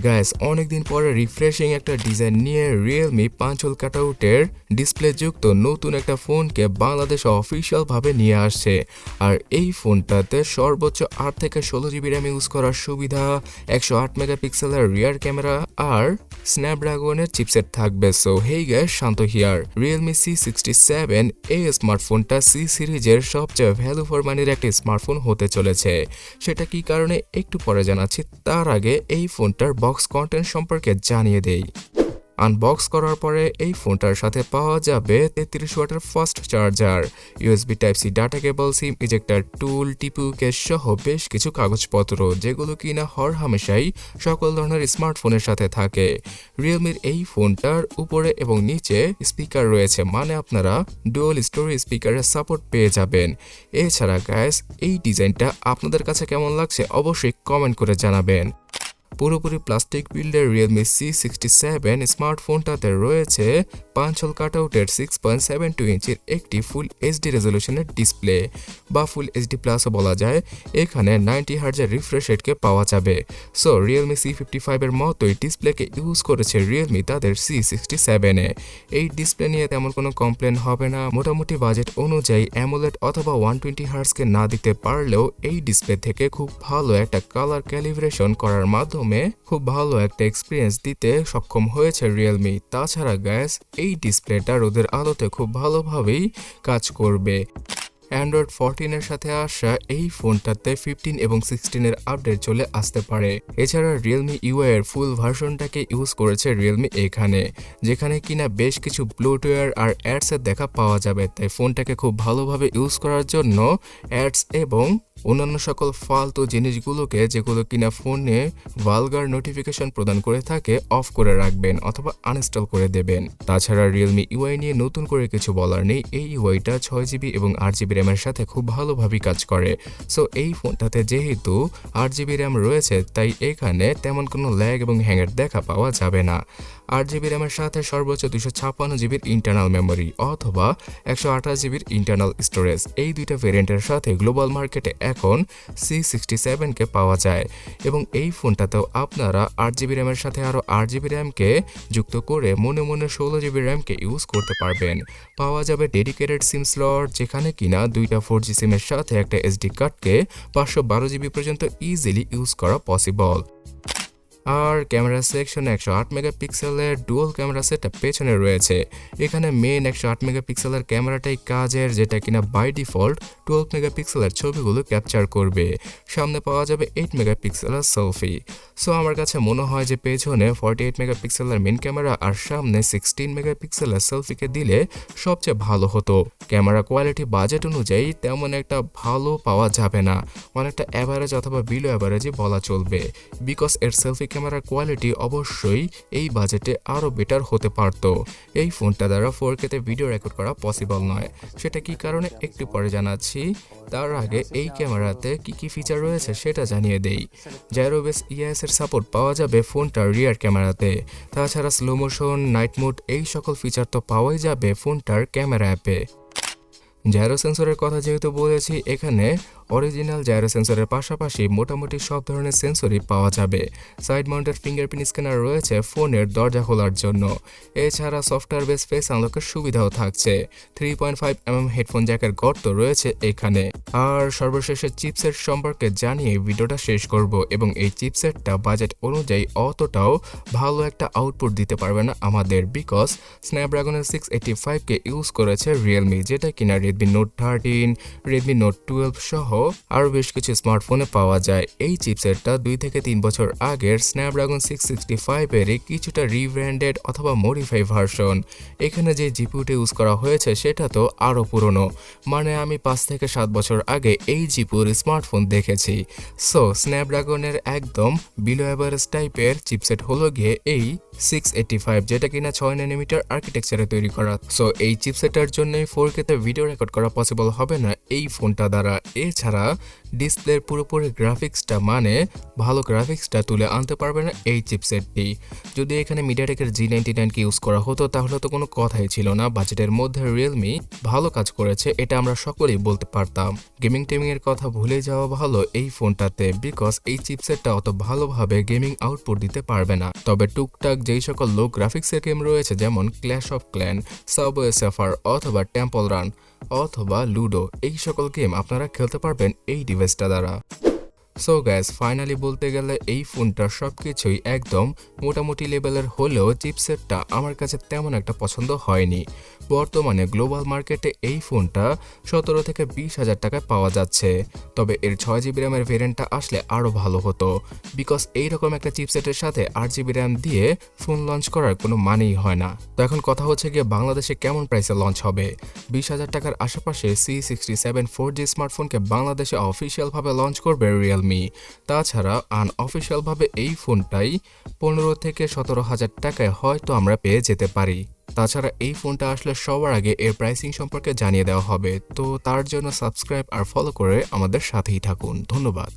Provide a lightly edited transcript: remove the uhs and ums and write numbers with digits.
Guys অনেকদিন পরে refreshing একটা ডিজাইন নিয়ে Realme 5 হোল কাটআউটের ডিসপ্লে যুক্ত নতুন একটা ফোনকে বাংলাদেশে অফিশিয়াল ভাবে নিয়ে আসছে। আর এই ফোনটাতে সর্বোচ্চ 8 থেকে 16 জিবি র্যাম ইউজ করার সুবিধা, 108 মেগাপিক্সেলের রিয়ার ক্যামেরা আর স্ন্যাপড্রাগনের চিপসেট থাকবে। So hey guys, Shanto here. Realme C67 এই স্মার্টফোনটা সি সিরিজের সবচেয়ে ভ্যালু ফর মানির একটা স্মার্টফোন হতে চলেছে। সেটা কি কারণে একটু পরে জানাচ্ছি, তার আগে এই ফোনটার বক্স কন্টেন্ট সম্পর্কে জানিয়ে দেই। আনবক্স করার পরে এই ফোনটার সাথে পাওয়া যাবে 33 ওয়াটের fast charger, USB type C data cable, SIM ejector tool, TPU case সহ বেশ কিছু কাগজপত্র, যেগুলো কিনা হামেশাই সকল ধরনের স্মার্টফোনের সাথে থাকে। রিয়েলমির এই ফোনটার উপরে এবং নিচে স্পিকার রয়েছে, মানে আপনারা ডুয়াল স্টোরি স্পিকারের সাপোর্ট পেয়ে যাবেন। এছাড়া গাইস, এই ডিজাইনটা আপনাদের কাছে কেমন লাগছে অবশ্যই কমেন্ট করে জানাবেন। পুরোপুরি প্লাস্টিক বিল্ডের Realme C67 স্মার্টফোনটাতে রয়েছে 5 হোল কাটআউটের 6.72 ইঞ্চির একটি ফুল এইচডি রেজলিউশনের ডিসপ্লে, বা ফুল এইচডি প্লাসও বলা যায়। এখানে 90 হার্জের রিফ্রেশ রেটকে পাওয়া যাবে। সো Realme C55 এর মতোই ডিসপ্লেকে ইউজ করেছে Realme তাদের C67 এ। এই ডিসপ্লে নিয়ে তেমন কোনো কমপ্লেন হবে না। মোটামুটি বাজেট অনুযায়ী অ্যামোলেড অথবা 120 হার্জকে না দিতে পারলেও এই ডিসপ্লে থেকে খুব ভালো একটা কালার ক্যালিব্রেশন করার মাধ্যমে খুব ভালো একটা এক্সপিরিয়েন্স দিতে সক্ষম হয়েছে Realme। তাছাড়া গ্যাস, এই ডিসপ্লেটা রোদের আলোতে খুব ভালোভাবেই কাজ করবে। অ্যান্ড্রয়েড 14 এর সাথে আসা এই ফোনটাতে 15 এবং 16 এর আপডেট চলে আসতে পারে। এছাড়া Realme UI এর ফুল ভার্সনটাকে ইউজ করেছে Realme এখানে, যেখানে কিনা বেশ কিছু ব্লুটুয়ার আর অ্যাডস এর দেখা পাওয়া যাবে। তাই ফোনটাকে খুব ভালোভাবে ইউজ করার জন্য অ্যাডস এবং অন্যান্য সকল ফালতু জিনিসগুলোকে, যেগুলো কিনা ফোনে ভালগার নোটিফিকেশন প্রদান করে থাকে, অফ করে রাখবেন অথবা আনইনস্টল করে দেবেন। তাছাড়া Realme UI নিয়ে নতুন করে কিছু বলার নেই। এই ইউআইটা 6 জিবি এবং 8 জিবি র্যামের সাথে খুব ভালোভাবে কাজ করে। সো এই ফোনটাতে যেহেতু 8 জিবি র্যাম রয়েছে, তাই এখানে তেমন কোনো ল্যাগ এবং হ্যাংয়ের দেখা পাওয়া যাবে না। 8 জিবি র্যামের সাথে সর্বোচ্চ 256 জিবির ইন্টারনাল মেমোরি অথবা 128 জিবির ইন্টারনাল স্টোরেজ, এই দুইটা ভেরিয়েন্টের সাথে গ্লোবাল মার্কেটে এখন C67 কে পাওয়া যায়। এবং এই ফোনটাতেও আপনারা 8 জিবি র্যামের সাথে আরও 8 জিবি র্যামকে যুক্ত করে মনে মনে 16 জিবি র্যামকে ইউজ করতে পারবেন। পাওয়া যাবে ডেডিকেটেড সিম স্লট, যেখানে কিনা দুইটা 4G সিমের সাথে একটা SD কার্ডকে 512 জিবি পর্যন্ত ইজিলি ইউজ করা পসিবল। আর ক্যামেরা সেকশনে 108 মেগাপিক্সেলের ডুয়াল ক্যামেরা সেটআপ পেছনে রয়েছে। এখানে মেন 108 মেগাপিক্সেলের ক্যামেরাটাই কাজের, যেটা কিনা বাই ডিফল্ট 12 মেগাপিক্সেলের ছবিগুলো ক্যাপচার করবে। সামনে পাওয়া যাবে 8 মেগাপিক্সেলের সেলফি। সো আমার কাছে মনে হয় যে পেছনে 48 মেগাপিক্সেলের মেন ক্যামেরা আর সামনে 16 মেগাপিক্সেলের সেলফিকে দিলে সবচেয়ে ভালো হতো। ক্যামেরা কোয়ালিটি বাজেট অনুযায়ী তেমন একটা ভালো পাওয়া যাবে না, অনেকটা অ্যাভারেজ অথবা বিলো অ্যাভারেজই বলা চলবে। বিকজ এর সেলফি ক্যামেরার কোয়ালিটি অবশ্যই এই বাজেটে আরও বেটার হতে পারত। এই ফোনটা দ্বারা 4K তে ভিডিও রেকর্ড করা পসিবল নয়। সেটা কি কারণে একটু পরে জানাচ্ছি। তার আগে এই ক্যামেরাতে কি ফিচার রয়েছে সেটা জানিয়ে দেই। জাইরোবেস EIS এর সাপোর্ট পাওয়া যাবে ফোনটার রিয়ার ক্যামেরাতে। তাছাড়া স্লো মোশন, নাইট মোড এই সকল ফিচার তো পাওয়াই যাবে ফোনটার ক্যামেরা অ্যাপে। জাইরো সেন্সরের কথা যেহেতু বলেছি, এখানে অরিজিনাল জাইরো সেন্সরের পাশাপাশি মোটামুটি সব ধরনের সেন্সরই পাওয়া যাবে। সাইড মাউন্টেড ফিঙ্গারপ্রিন্ট স্ক্যানার রয়েছে ফোনের দরজা খোলার জন্য। এছাড়া সফটওয়্যার বেস ফেস আনলকের সুবিধাও থাকছে। 3.5mm হেডফোন জ্যাকের গর্ত রয়েছে এখানে। আর সর্বশেষে চিপসেট সম্পর্কে জানিয়ে ভিডিওটা শেষ করব। এবং এই চিপসেটটা বাজেট অনুযায়ী অতটাও ভালো একটা আউটপুট দিতে পারবে না আমাদের, বিকজ স্ন্যাপড্রাগনের 685কে ইউজ করেছে Realme, যেটা কিনা Redmi Note 13, Redmi Note 12 সহ আরও বেশ কিছু স্মার্টফোনে পাওয়া যায়। এই চিপসেটটা 2 থেকে 3 বছর আগের স্ন্যাপড্রাগন 665 এর কিছুটা রিব্র্যান্ডেড অথবা মডিফাই ভার্সন। এখানে যে জিপিউটা ইউজ করা হয়েছে সেটা তো আরও পুরনো, মানে আমি 5 থেকে 7 বছর আগে এই জিপিউর স্মার্টফোন দেখেছি। সো স্ন্যাপড্রাগনের একদম বিলো অ্যাভারেজ টাইপের চিপসেট হলো গিয়ে এই 685, যেটা কিনা 6 ন্যানোমিটার আর্কিটেকচারে তৈরি করা। সো এই চিপসেটের জন্যই 4K তে ভিডিও রেকর্ড করা পসিবল হবে না এই ফোনটা দ্বারা। এছাড়া তাছাড়া ডিসপ্লের পুরোপুরি গ্রাফিক্সটা মানে ভালো গ্রাফিক্সটা তুলে আনতে পারবে না এই চিপসেটটি। যদি এখানে মিডিয়াটেকের G99 কে ইউজ করা হতো তাহলে তো কোনো কথাই ছিল না। বাজেটের মধ্যে রিয়েলমি ভালো কাজ করেছে, এটা আমরা সকলেই বলতে পারতাম। গেমিং টেমিং এর কথা ভুলে যাওয়া ভালো এই ফোনটাতে, বিকজ এই চিপসেটটা অত ভালোভাবে গেমিং আউটপুট দিতে পারবে না। তবে টুকটাক যেই সকল লো গ্রাফিক্সের গেম রয়েছে যেমন clash of clan, subway surfer অথবা টেম্পল রান অথবা লুডো, এই সকল গেম আপনারা খেলতে পারবেন এই ডিভাইসটা দ্বারা। সো গ্যাস, ফাইনালি বলতে গেলে এই ফোনটার সবকিছুই একদম মোটামুটি লেভেলের হলেও চিপসেটটা আমার কাছে তেমন একটা পছন্দ হয়নি। বর্তমানে গ্লোবাল মার্কেটে এই ফোনটা 17 থেকে 20,000 টাকায় পাওয়া যাচ্ছে। তবে এর 6GB র্যামের ভেরিয়েন্টটা আসলে আরও ভালো হতো, বিকজ এইরকম একটা চিপসেটের সাথে 8GB র্যাম দিয়ে ফোন লঞ্চ করার কোনো মানেই হয় না। তো এখন কথা হচ্ছে গিয়ে বাংলাদেশে কেমন প্রাইসে লঞ্চ হবে। 20,000 টাকার আশেপাশে C67 4G স্মার্টফোনকে বাংলাদেশে অফিসিয়ালভাবে লঞ্চ করবে রিয়েলমি। তাছাড়া আনঅফিসিয়ালভাবে এই ফোনটাই 15 থেকে 17,000 টাকায় হয়তো আমরা পেয়ে যেতে পারি। তাছাড়া এই ফোনটা আসলে সবার আগে এর প্রাইসিং সম্পর্কে জানিয়ে দেওয়া হবে, তো তার জন্য সাবস্ক্রাইব আর ফলো করে আমাদের সাথেই থাকুন। ধন্যবাদ।